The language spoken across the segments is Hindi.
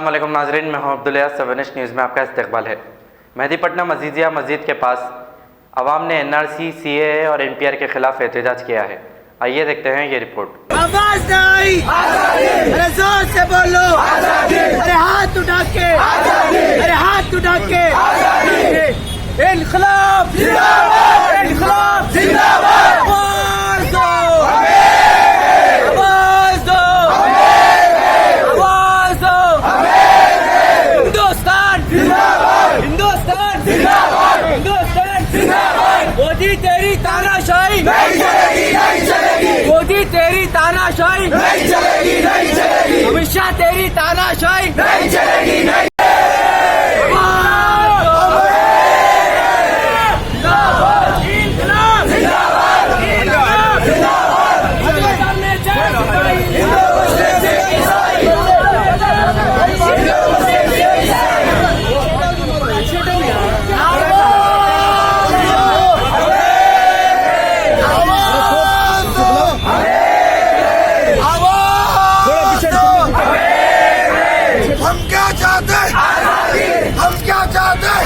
अस्सलाम वालेकुम नाज़रीन, मैं हूं अब्दुल्ला। 7H न्यूज़ में आपका इस्तकबाल है। मेहदीपट्टनम अजीज़िया मस्जिद के पास अवाम ने NRC, CAA और NPR के खिलाफ एहतजाज किया है। आइए देखते हैं ये रिपोर्ट। आवाज नहीं, अरे जोर से बोलो, अरे हाथ उठा के, अरे हाथ उठा के, इन्क़िलाब जिंदाबाद, इन्क़िलाब जिंदाबाद, आवाज दो, आवाज दो, आवाज दो, हिंदुस्तान जिंदाबाद, हिंदुस्तान जिंदाबाद, हिंदुस्तान जिंदाबाद। मोदी तेरी तानाशाही नहीं चलेगी, नहीं चलेगी। मोदी तेरी तानाशाही नहीं चलेगी, नहीं चलेगी। अमित शाह तेरी तानाशाही नहीं चलेगी, नहीं। हम क्या चाहते हैं? हम क्या चाहते हैं?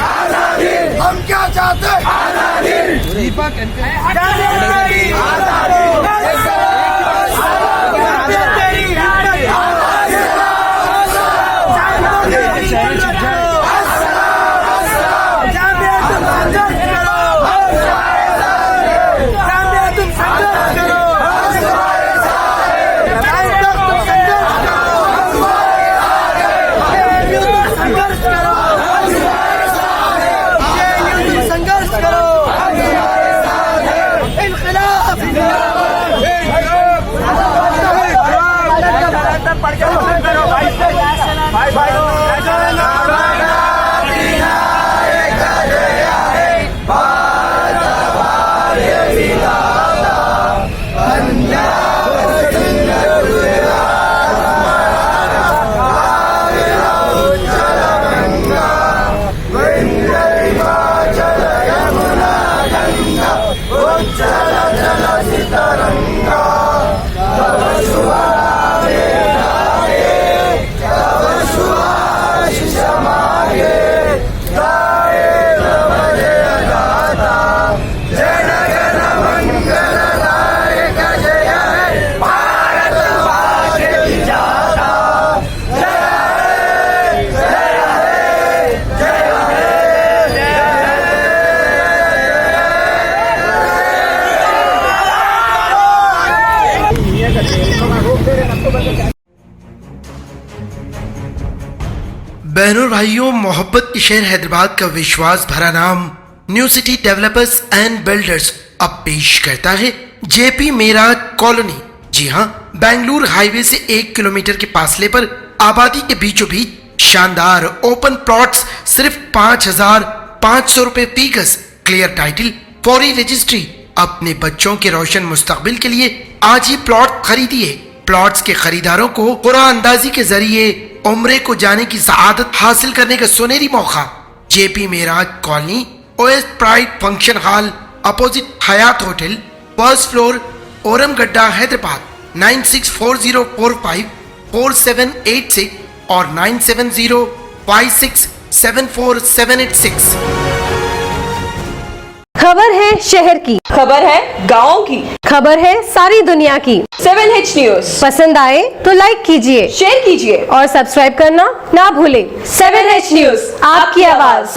हम क्या चाहते बहनों और भाइयों, मोहब्बत के शहर हैदराबाद का विश्वास भरा नाम new city developers and builders अब पेश करता है JP मेराज कॉलोनी। जी हाँ, बेंगलुरु हाईवे से 1 किलोमीटर के फासले पर आबादी के बीचों बीच शानदार ओपन प्लॉट्स सिर्फ 5,500 रुपए फी गज, क्लियर टाइटल, फौरी रजिस्ट्री। अपने बच्चों के रोशन मुस्तकबिल के लिए आज ही प्लॉट खरीदिए। प्लॉट्स के खरीदारों को कुरान अंदाजी के जरिए उम्रे को जाने की सआदत हासिल करने का सुनहरी मौका। JP Meraj colony, OS pride function hall, opposite Hyatt hotel, first floor, Oramgadda, Hyderabad. 9640454786 और 9705674786। खबर है शहर की, खबर है गाँव की, खबर है सारी दुनिया की। 7H न्यूज़ पसंद आए तो लाइक कीजिए, शेयर कीजिए और सब्सक्राइब करना ना भूलें। 7H न्यूज़, आपकी आवाज।